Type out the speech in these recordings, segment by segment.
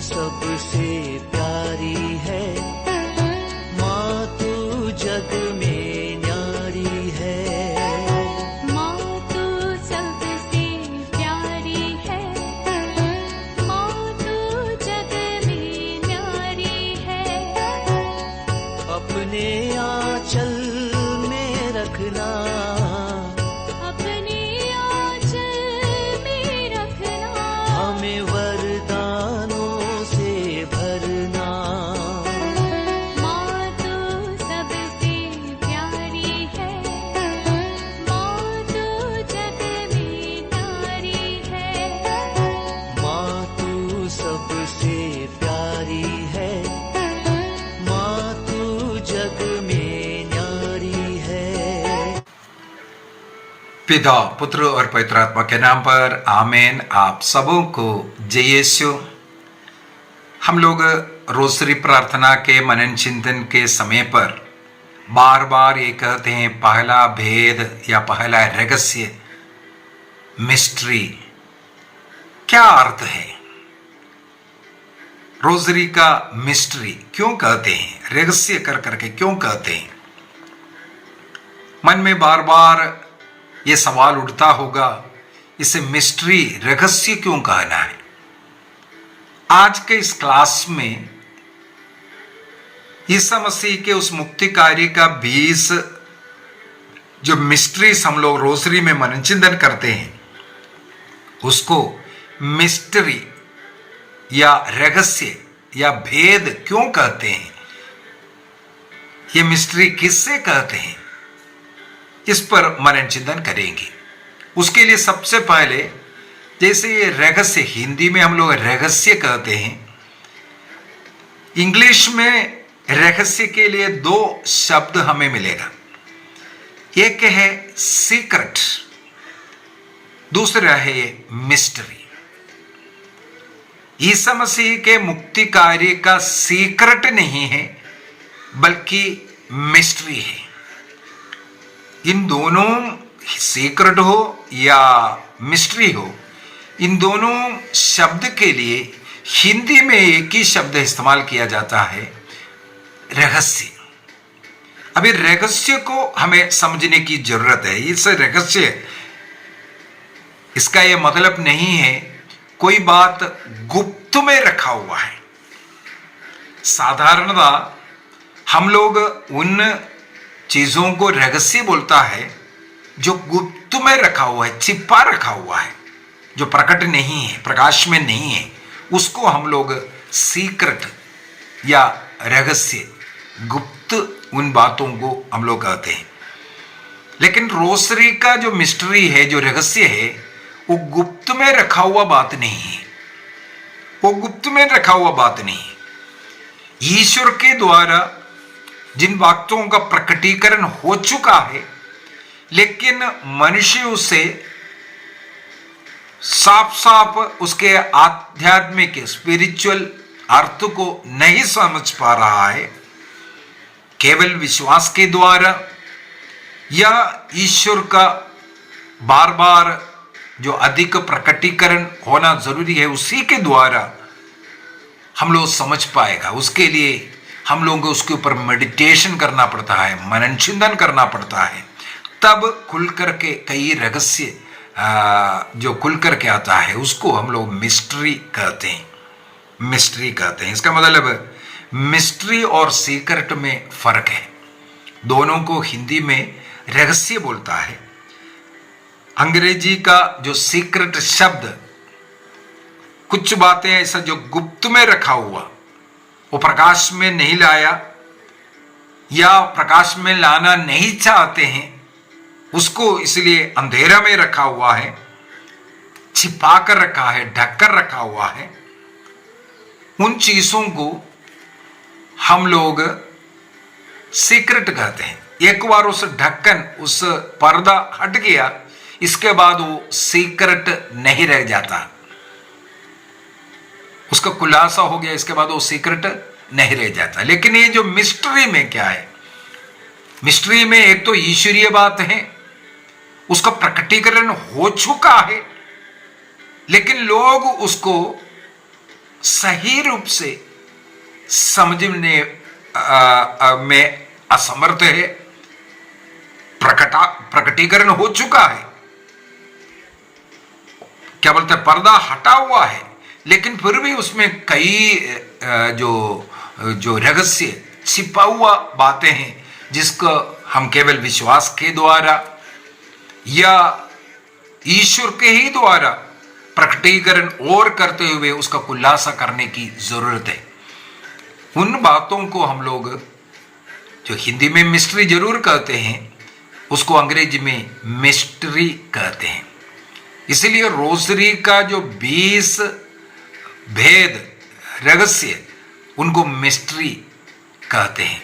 सबसे प्यारी है, माँ तू जग में न्यारी है। माँ तू सबसे प्यारी है, माँ तू जग में न्यारी है। अपने आंचल में रखना, अपने आंचल में रखना, हमें वरदानों से भरना। माँ तू सबसे प्यारी है, माँ तू जग में न्यारी है। माँ तू सबसे प्यारी है, माँ तू जग में न्यारी है। पिता, पुत्र और पवित्र आत्मा के नाम पर आमीन। आप सबों को जय यीशु। हम लोग रोसरी प्रार्थना के मनन चिंतन के समय पर बार बार ये कहते हैं, पहला भेद या पहला रहस्य, मिस्ट्री। क्या अर्थ है? रोजरी का मिस्ट्री क्यों कहते हैं, रहस्य कर करके क्यों कहते हैं? मन में बार बार ये सवाल उठता होगा, इसे मिस्ट्री, रहस्य क्यों कहना है? आज के इस क्लास में ईसा मसीह के उस मुक्ति कार्य का 20 जो मिस्ट्रीज हम लोग रोजरी में मनन चिंतन करते हैं, उसको मिस्ट्री या रहस्य या भेद क्यों कहते हैं, ये मिस्ट्री किससे कहते हैं, इस पर मनन चिंतन करेंगे। उसके लिए सबसे पहले, जैसे ये रहस्य हिंदी में हम लोग रहस्य कहते हैं, इंग्लिश में रहस्य के लिए 2 शब्द हमें मिलेगा। एक है सीक्रेट, दूसरा है मिस्ट्री। ईसा मसीह के मुक्ति कार्य का सीक्रेट नहीं है, बल्कि मिस्ट्री है। इन दोनों, सीक्रेट हो या मिस्ट्री हो, इन दोनों शब्द के लिए हिंदी में एक ही शब्द इस्तेमाल किया जाता है, रहस्य। अभी रहस्य को हमें समझने की जरूरत है। इस रहस्य, इसका यह मतलब नहीं है कोई बात गुप्त में रखा हुआ है। साधारणतः हम लोग उन चीजों को रहस्य बोलता है जो गुप्त में रखा हुआ है, छिपा रखा हुआ है, जो प्रकट नहीं है, प्रकाश में नहीं है, उसको हम लोग सीक्रेट या रहस्य, गुप्त उन बातों को हम लोग कहते हैं। लेकिन रोसरी का जो मिस्ट्री है, जो रहस्य है, वो गुप्त में रखा हुआ बात नहीं है। वो गुप्त में रखा हुआ बात नहीं है। ईश्वर के द्वारा जिन बातों का प्रकटीकरण हो चुका है, लेकिन मनुष्य उसे साफ साफ उसके आध्यात्मिक स्पिरिचुअल अर्थ को नहीं समझ पा रहा है। केवल विश्वास के द्वारा या ईश्वर का बार बार जो अधिक प्रकटीकरण होना जरूरी है, उसी के द्वारा हम लोग समझ पाएगा। उसके लिए हम लोगों को उसके ऊपर मेडिटेशन करना पड़ता है, मनन चिंतन करना पड़ता है, तब खुल करके कई रहस्य जो खुल करके आता है, उसको हम लोग मिस्ट्री कहते हैं। मिस्ट्री कहते हैं। इसका मतलब मिस्ट्री और सीक्रेट में फर्क है। दोनों को हिंदी में रहस्य बोलता है। अंग्रेजी का जो सीक्रेट शब्द, कुछ बातें ऐसा जो गुप्त में रखा हुआ, वो प्रकाश में नहीं लाया या प्रकाश में लाना नहीं चाहते हैं, उसको इसलिए अंधेरा में रखा हुआ है, छिपा कर रखा है, ढक कर रखा हुआ है। उन चीजों को हम लोग सीक्रेट कहते हैं। एक बार उस ढक्कन, उस पर्दा हट गया, इसके बाद वो सीक्रेट नहीं रह जाता। उसका खुलासा हो गया, इसके बाद वो सीक्रेट नहीं रह जाता। लेकिन ये जो मिस्ट्री में क्या है, मिस्ट्री में एक तो ईश्वरीय बात है, उसका प्रकटीकरण हो चुका है, लेकिन लोग उसको सही रूप से समझने में असमर्थ है, प्रकटीकरण हो चुका है, क्या बोलते हैं, पर्दा हटा हुआ है, लेकिन फिर भी उसमें कई जो रहस्य छिपा हुआ बातें हैं जिसको हम केवल विश्वास के द्वारा या ईश्वर के ही द्वारा प्रकटीकरण और करते हुए उसका खुलासा करने की जरूरत है। उन बातों को हम लोग जो हिंदी में मिस्ट्री जरूर कहते हैं, उसको अंग्रेजी में मिस्ट्री कहते हैं। इसलिए रोजरी का जो 20 भेद रहस्य, उनको मिस्ट्री कहते हैं।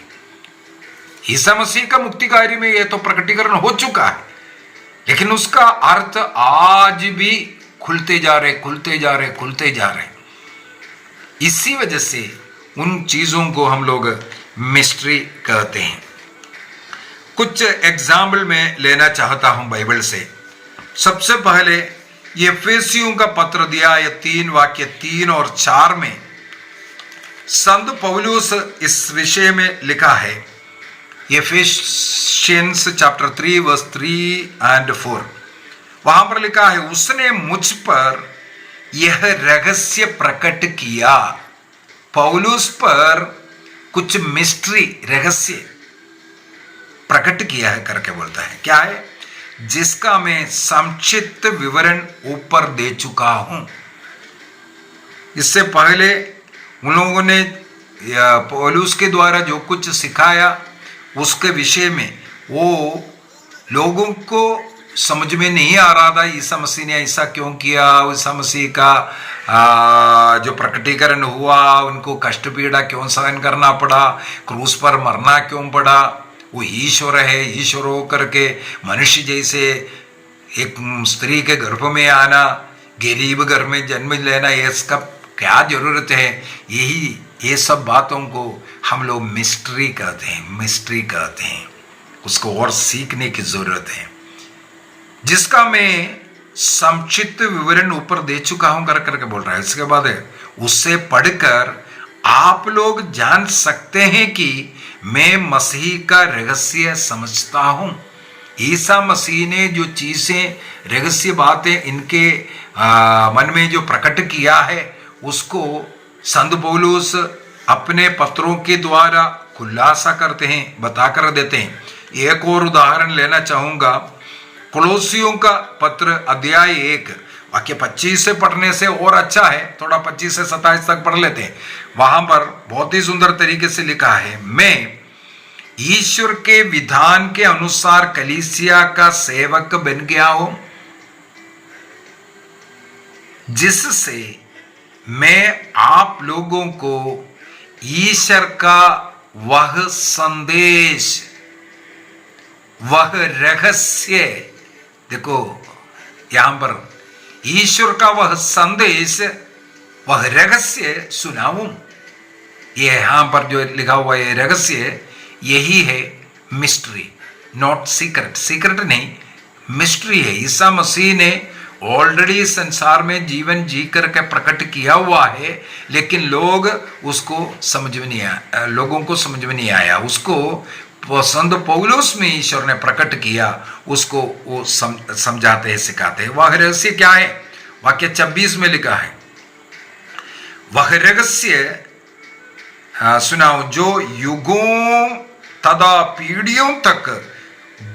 ईसा मसीह का मुक्ति कार्य में यह तो प्रकटीकरण हो चुका है, लेकिन उसका अर्थ आज भी खुलते जा रहे। इसी वजह से उन चीजों को हम लोग मिस्ट्री कहते हैं। कुछ एग्जाम्पल में लेना चाहता हूं बाइबल से। सबसे पहले ये एफेसियों का पत्र दिया है 3 वाक्य 3 और 4 में संत पौलुस इस विषय में लिखा है। एफेसियंस चैप्टर 3 वर्स 3 and 4, वहां पर लिखा है, उसने मुझ पर यह रहस्य प्रकट किया। पौलुस पर कुछ मिस्ट्री रहस्य प्रकट किया है करके बोलता है। क्या है? जिसका मैं संक्षिप्त विवरण ऊपर दे चुका हूं। इससे पहले उन लोगों ने पौलुस के द्वारा जो कुछ सिखाया उसके विषय में वो लोगों को समझ में नहीं आ रहा था। ईसा मसीह ने ऐसा क्यों किया, ईसा मसीह का जो प्रकटीकरण हुआ, उनको कष्ट पीड़ा क्यों सहन करना पड़ा, क्रूस पर मरना क्यों पड़ा, वो ईश्वर है, ईश्वर होकर के मनुष्य जैसे एक स्त्री के गर्भ में आना, गरीब घर में जन्म लेना, ये इसका क्या जरूरत है। ये सब बातों को हम लोग मिस्ट्री कहते हैं। उसको और सीखने की जरूरत है। जिसका मैं संक्षिप्त विवरण ऊपर दे चुका हूं करके बोल रहा है। इसके बाद है, उससे पढ़कर आप लोग जान सकते हैं कि मैं मसीह का रहस्य समझता हूं। ईसा मसीह ने जो चीजें रहस्य बातें इनके मन में जो प्रकट किया है, उसको संत पौलुस अपने पत्रों के द्वारा खुलासा करते हैं, बताकर देते हैं। एक और उदाहरण लेना चाहूंगा। कोलोसियों का पत्र अध्याय 1 वाक्य 25 से पढ़ने से और अच्छा है, थोड़ा 25 से 27 तक पढ़ लेते हैं। वहां पर बहुत ही सुंदर तरीके से लिखा है, मैं ईश्वर के विधान के अनुसार कलीसिया का सेवक बन गया हूं, जिससे मैं आप लोगों को ईश्वर का वह संदेश, वह रहस्य, देखो यहां पर ईश्वर का वह संदेश, वह रहस्य सुनाऊं। ये यहां पर जो लिखा हुआ है रहस्य, यही है मिस्ट्री, नॉट सीक्रेट। सीक्रेट नहीं, मिस्ट्री है। ईसा मसीह ने ऑलरेडी संसार में जीवन जी करके प्रकट किया हुआ है, लेकिन लोग उसको समझ में नहीं आया, लोगों को समझ में नहीं आया। उसको संत पौलुस में ईश्वर ने प्रकट किया, उसको वो समझाते हैं, सिखाते हैं। वह रहस्य क्या है? वाक्य 26 में लिखा है, वह रहस्य सुनाओ जो युगों तथा पीढ़ियों तक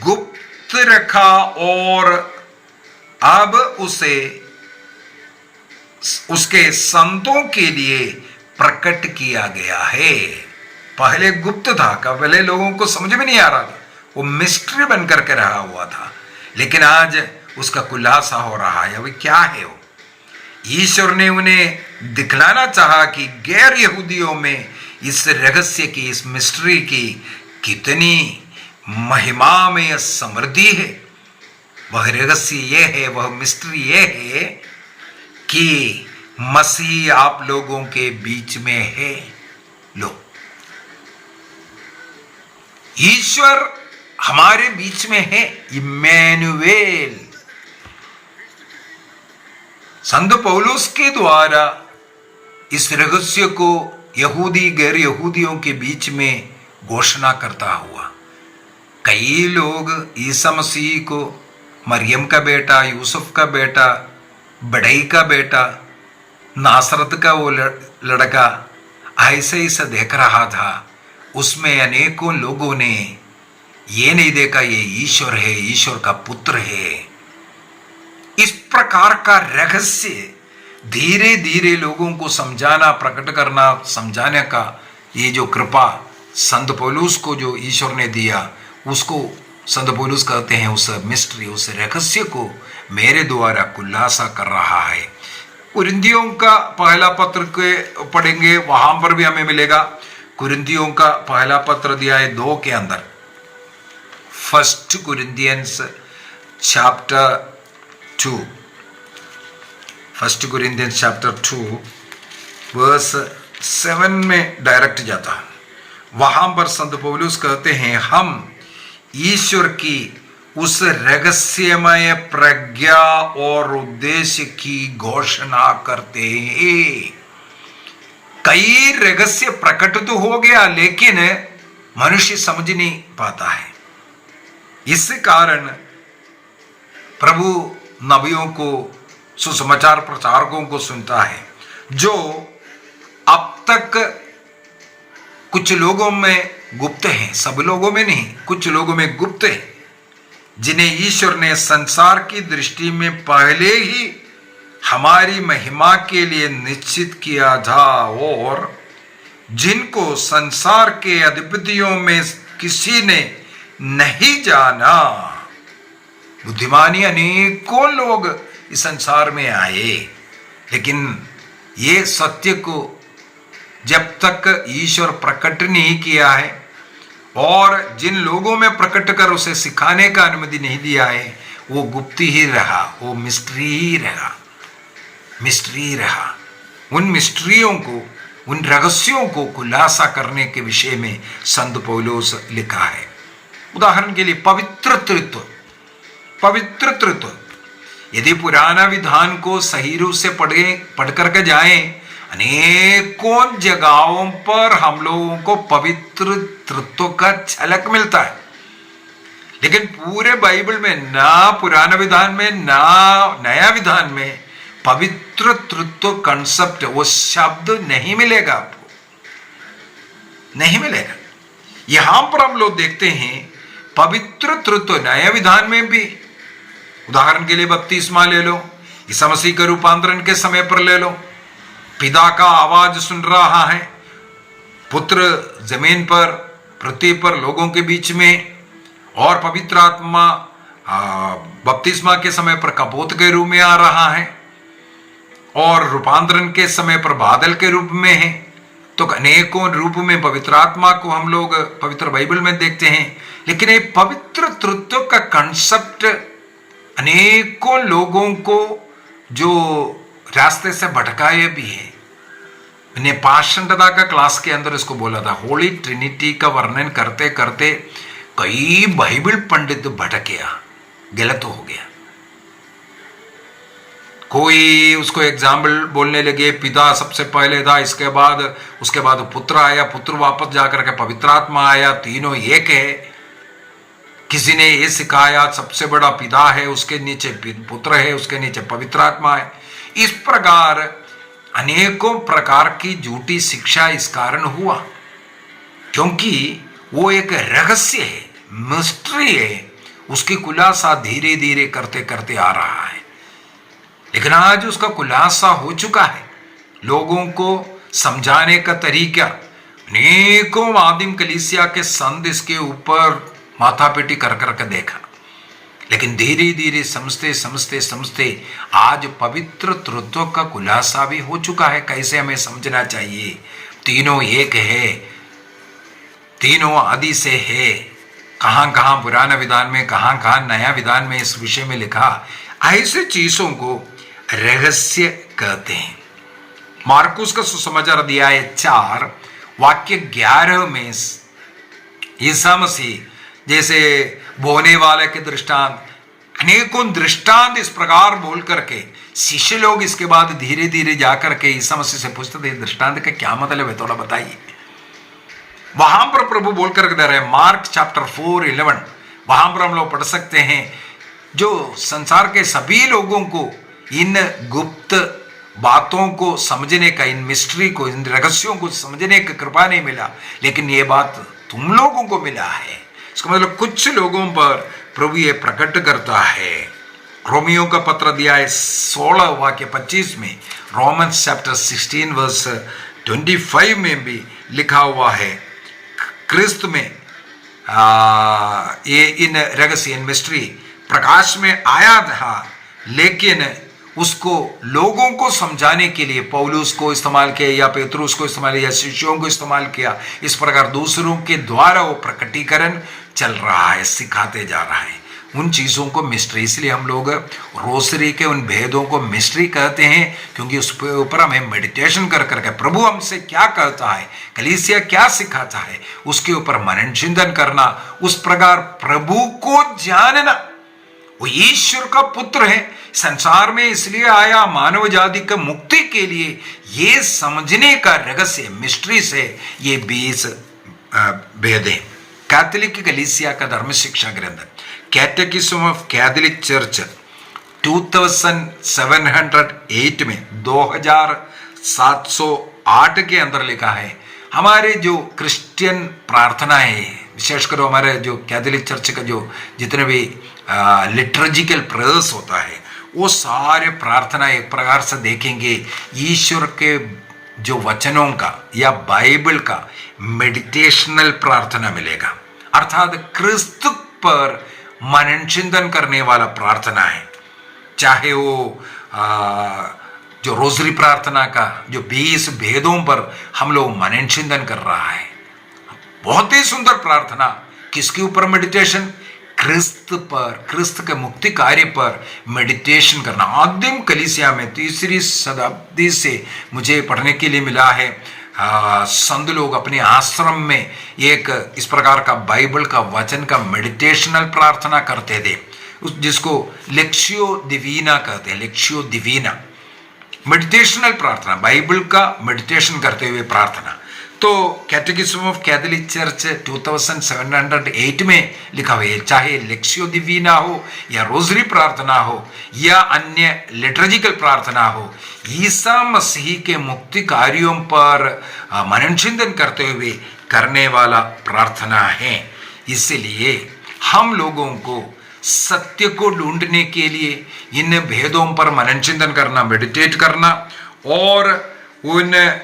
गुप्त रखा और अब उसे उसके संतों के लिए प्रकट किया गया है। पहले गुप्त था, पहले लोगों को समझ में नहीं आ रहा था, वो मिस्ट्री बन करके रहा हुआ था, लेकिन आज उसका खुलासा हो रहा है। अभी क्या है वो? ईश्वर ने उन्हें दिखलाना चाहा कि गैर यहूदियों में इस रहस्य की, इस मिस्ट्री की कितनी महिमामय समृद्धि है। वह रहस्य ये है, वह मिस्ट्री ये है कि मसीह आप लोगों के बीच में है। लो, ईश्वर हमारे बीच में है, इम्मानुएल। संत पौलुस के द्वारा इस रहस्य को यहूदी गैर यहूदियों के बीच में घोषणा करता हुआ। कई लोग ईसा मसीह को मरियम का बेटा, यूसुफ का बेटा, बड़ई का बेटा, नासरत का वो लड़का ऐसे ऐसा देख रहा था। उसमें अनेकों लोगों ने ये नहीं देखा ये ईश्वर है, ईश्वर का पुत्र है। इस प्रकार का रहस्य धीरे धीरे लोगों को समझाना, प्रकट करना, समझाने का ये जो कृपा संत पौलुस को जो ईश्वर ने दिया, उसको संत पौलुस कहते हैं उस मिस्ट्री, उस रहस्य को मेरे द्वारा खुलासा कर रहा है। कुरिन्थियों का पहला पत्र के पढ़ेंगे, वहां पर भी हमें मिलेगा। कुरिन्थियों का पहला पत्र अध्याय 2 के अंदर, 1 Corinthians chapter 2, 1 Corinthians chapter 2 verse 7 में डायरेक्ट जाता है। वहां पर संत पौलुस कहते हैं, हम ईश्वर की उस रहस्यमय प्रज्ञा और उद्देश्य की घोषणा करते हैं। कई रहस्य प्रकट तो हो गया, लेकिन मनुष्य समझ नहीं पाता है। इस कारण प्रभु नबियों को, सुसमाचार प्रचारकों को सुनता है, जो अब तक कुछ लोगों में गुप्त हैं, सब लोगों में नहीं, कुछ लोगों में गुप्त है, जिन्हें ईश्वर ने संसार की दृष्टि में पहले ही हमारी महिमा के लिए निश्चित किया था, और जिनको संसार के अधिपतियों में किसी ने नहीं जाना। बुद्धिमानी अनेकों लोग इस संसार में आए, लेकिन ये सत्य को जब तक ईश्वर प्रकट नहीं किया है और जिन लोगों में प्रकट कर उसे सिखाने का अनुमति नहीं दिया है, वो गुप्त ही रहा, वो मिस्ट्री ही रहा, मिस्ट्री रहा। उन मिस्ट्रियों को, उन रहस्यों को खुलासा करने के विषय में संत पौलुस लिखा है। उदाहरण के लिए पवित्र तृत्व, पवित्र तृत्व, यदि पुराना विधान को सही रूप से पढ़ करके जाएं, अनेकों जगहों पर हम लोगों को पवित्र तृत्व का झलक मिलता है, लेकिन पूरे बाइबल में ना पुराना विधान में ना नया विधान में पवित्र तृत्व कंसेप्ट, वो शब्द नहीं मिलेगा आपको, नहीं मिलेगा। यहां पर हम लोग देखते हैं पवित्र तृत्व नया विधान में भी। उदाहरण के लिए बपतिस्मा ले लो, ईसा मसीह के रूपांतरण के समय पर ले लो, पिता का आवाज सुन रहा है, पुत्र जमीन पर, पृथ्वी पर लोगों के बीच में, और पवित्र आत्मा बपतिस्मा के समय पर कपोत के रूप में आ रहा है, और रूपांतरण के समय पर बादल के रूप में है। तो अनेकों रूप में पवित्र आत्मा को हम लोग पवित्र बाइबल में देखते हैं, लेकिन ये पवित्र तृत्व का कंसेप्ट अनेकों लोगों को जो रास्ते से भटकाए भी है। मैंने पाषंडता का क्लास के अंदर इसको बोला था, होली ट्रिनिटी का वर्णन करते करते कई बाइबल पंडित भटक गया, गलत हो गया। कोई उसको एग्जाम्पल बोलने लगे, पिता सबसे पहले था, उसके बाद पुत्र आया, पुत्र वापस जाकर के पवित्र आत्मा आया, तीनों एक है। किसी ने ये सिखाया सबसे बड़ा पिता है, उसके नीचे पुत्र है, उसके नीचे पवित्र आत्मा है। इस प्रकार अनेकों प्रकार की झूठी शिक्षा इस कारण हुआ, क्योंकि वो एक रहस्य है, मिस्ट्री है, उसकी खुलासा धीरे धीरे करते करते आ रहा है। लेकिन आज उसका खुलासा हो चुका है। लोगों को समझाने का तरीका, अनेकों आदिम कलीसिया के संत इसके ऊपर माथापेटी कर करके देखा, लेकिन धीरे धीरे समझते समझते समझते आज पवित्र तृत्व का खुलासा भी हो चुका है। कैसे हमें समझना चाहिए, तीनों एक है, तीनों आदि से है। कहां कहां पुराना विधान में, कहां कहां नया विधान में इस विषय में लिखा। ऐसे चीजों को रहस्य कहते हैं। मार्कुस का सुसमाचार अध्याय 4 वाक्य 11 में ईसा मसीह जैसे बोने वाले के दृष्टांत, अनेकों दृष्टांत इस प्रकार बोल करके शिष्य लोग इसके बाद धीरे धीरे जाकर के ईसा मसीह से पूछते थे, दृष्टांत का क्या मतलब है, थोड़ा बताइए। वहां पर प्रभु बोलकर दे रहे हैं, मार्क चैप्टर 4:11, वहां पर हम लोग पढ़ सकते हैं, जो संसार के सभी लोगों को इन गुप्त बातों को समझने का, इन मिस्ट्री को, इन रहस्यों को समझने का कृपा नहीं मिला, लेकिन ये बात तुम लोगों को मिला है। इसका मतलब कुछ लोगों पर प्रभु ये प्रकट करता है। रोमियो का पत्र दिया है 16 वाक्य 25 में, रोमन्स चैप्टर 16 वर्स 25 में भी लिखा हुआ है, क्रिस्त में ये इन रहस्य, इन मिस्ट्री प्रकाश में आया था, लेकिन उसको लोगों को समझाने के लिए पौलुस को इस्तेमाल किया, या पेतरुस को इस्तेमाल किया, या शिष्यों को इस्तेमाल किया। इस प्रकार दूसरों के द्वारा वो प्रकटीकरण चल रहा है, सिखाते जा रहा है उन चीज़ों को मिस्ट्री। इसलिए हम लोग रोसरी के उन भेदों को मिस्ट्री कहते हैं, क्योंकि उस ऊपर हमें मेडिटेशन कर करके प्रभु हमसे क्या कहता है, कलीसिया क्या सिखाता है, उसके ऊपर मनन चिंतन करना, उस प्रकार प्रभु को जानना। वो ईश्वर का पुत्र है, संसार में इसलिए आया मानव जाति का मुक्ति के लिए, ये समझने का रहस्य मिस्ट्री से ये 20 भेद है। कैथोलिक कलीसिया का धर्म शिक्षा ग्रंथ कैटेकिज्म ऑफ कैथोलिक चर्च 2708 में 2708 के अंदर लिखा है, हमारे जो क्रिश्चियन प्रार्थनाएं, विशेषकर हमारे जो कैथोलिक चर्च का जो जितने भी लिटर्जिकल प्रेयर्स होता है, वो सारे प्रार्थना एक प्रकार से देखेंगे ईश्वर के जो वचनों का या बाइबल का मेडिटेशनल प्रार्थना मिलेगा, अर्थात क्रिस्त पर मनन चिंतन करने वाला प्रार्थना है। चाहे वो जो रोजरी प्रार्थना का जो 20 भेदों पर हम लोग मनन चिंतन कर रहा है, बहुत ही सुंदर प्रार्थना। किसके ऊपर मेडिटेशन? क्रिस्त पर, क्रिस्त के मुक्ति कार्य पर मेडिटेशन करना। आदिम कलीसिया में 3री शताब्दी से मुझे पढ़ने के लिए मिला है, संत लोग अपने आश्रम में एक इस प्रकार का बाइबल का वचन का मेडिटेशनल प्रार्थना करते थे, जिसको लेक्शियो डिवीना कहते हैं। लेक्शियो डिवीना मेडिटेशनल प्रार्थना, बाइबल का मेडिटेशन करते हुए प्रार्थना। तो कैटेकिज्म ऑफ कैथोलिक चर्च 2708 में लिखा हुआ है, चाहे लेक्शियो डिवीना हो या रोजरी प्रार्थना हो या अन्य लिटर्जिकल प्रार्थना हो, ईसा मसीह के मुक्ति कार्यों पर मनन चिंतन करते हुए करने वाला प्रार्थना है। इसलिए हम लोगों को सत्य को ढूंढने के लिए इन भेदों पर मनन चिंतन करना, मेडिटेट करना, और उन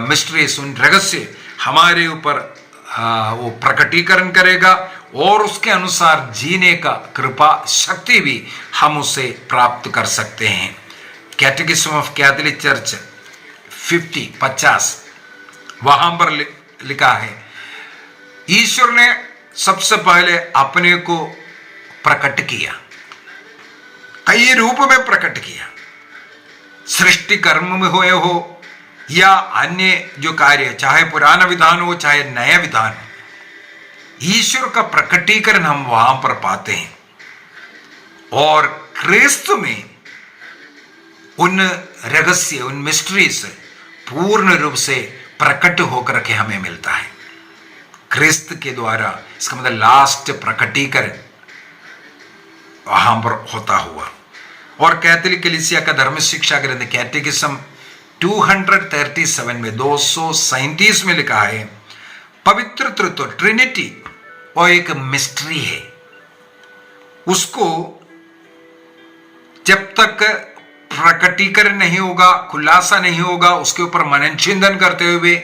मिस्ट्रीज, उन रहस्य हमारे ऊपर वो प्रकटीकरण करेगा, और उसके अनुसार जीने का कृपा शक्ति भी हम उसे प्राप्त कर सकते हैं। कैटेकिज्म ऑफ कैथोलिक चर्च 50 वहां पर लिखा है, ईश्वर ने सबसे पहले अपने को प्रकट किया, कई रूप में प्रकट किया, सृष्टि कर्म में हुए हो या अन्य जो कार्य, चाहे पुराना विधान हो चाहे नया विधान, ईश्वर का प्रकटीकरण हम वहां पर पाते हैं। और क्रिस्त में उन रहस्य, उन मिस्ट्रीज पूर्ण रूप से प्रकट होकर के हमें मिलता है क्रिस्त के द्वारा। इसका मतलब लास्ट प्रकटीकरण वहां पर होता हुआ। और कैथोलिक कलीसिया का धर्म शिक्षा ग्रंथ कैटेकिज्म 237 में 237 में लिखा है, पवित्र तत्व ट्रिनिटी वो एक मिस्ट्री है, उसको जब तक प्रकटीकरण नहीं होगा, खुलासा नहीं होगा, उसके ऊपर मनन चिंतन करते हुए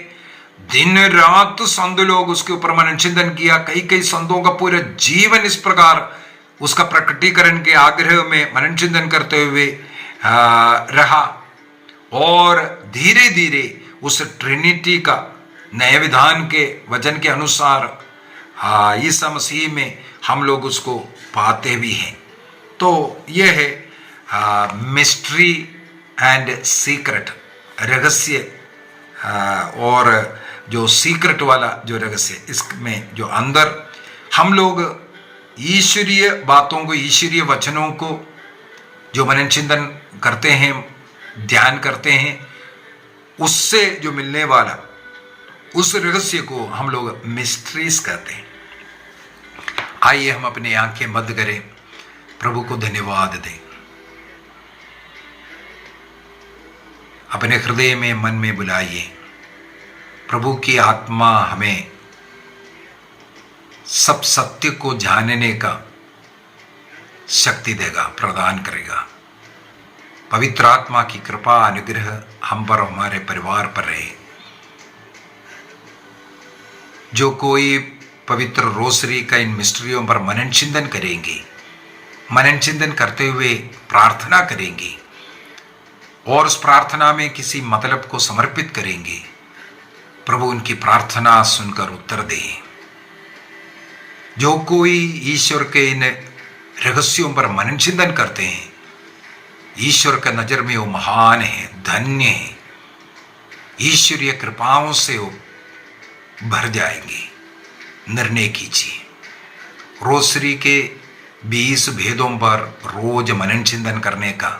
दिन रात संत लोग उसके ऊपर मनन चिंतन किया। कई संतों का पूरा जीवन इस प्रकार उसका प्रकटीकरण के आग्रह में मनन चिंतन करते हुए रहा, और धीरे धीरे उस ट्रिनिटी का नए विधान के वचन के अनुसार ईसा मसीह में हम लोग उसको पाते भी हैं। तो यह है मिस्ट्री एंड सीक्रेट, रहस्य, और जो सीक्रेट वाला जो रहस्य, इसमें जो अंदर हम लोग ईश्वरीय बातों को, ईश्वरीय वचनों को जो मनन चिंतन करते हैं, ध्यान करते हैं, उससे जो मिलने वाला उस रहस्य को हम लोग मिस्ट्रीज कहते हैं। आइए हम अपनी आंखें बंद करें, प्रभु को धन्यवाद दें, अपने हृदय में, मन में बुलाइए। प्रभु की आत्मा हमें सब सत्य को जानने का शक्ति देगा, प्रदान करेगा। पवित्र आत्मा की कृपा अनुग्रह हम पर, हमारे परिवार पर रहे। जो कोई पवित्र रोसरी का इन मिस्ट्रियों पर मनन चिंतन करेंगे, मनन चिंतन करते हुए प्रार्थना करेंगे और उस प्रार्थना में किसी मतलब को समर्पित करेंगे, प्रभु उनकी प्रार्थना सुनकर उत्तर दे। जो कोई ईश्वर के इन रहस्यों पर मनन चिंतन करते हैं, ईश्वर का नजर में वो महान है, धन्य है, ईश्वरीय कृपाओं से वो भर जाएंगे। निर्णय कीजिए, रोसरी के 20 भेदों पर रोज मनन चिंतन करने का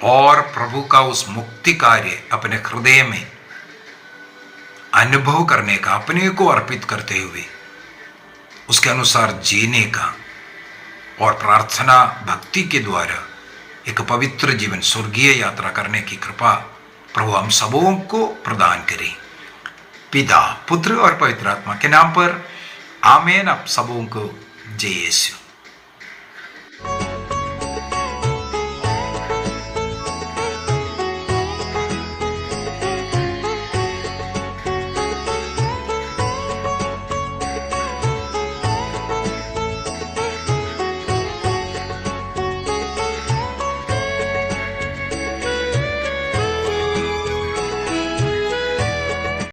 और प्रभु का उस मुक्ति कार्य अपने हृदय में अनुभव करने का, अपने को अर्पित करते हुए उसके अनुसार जीने का और प्रार्थना भक्ति के द्वारा एक पवित्र जीवन, स्वर्गीय यात्रा करने की कृपा प्रभु हम सबों को प्रदान करे। पिता, पुत्र और पवित्र आत्मा के नाम पर आमीन। आप सबों को जय यीशु।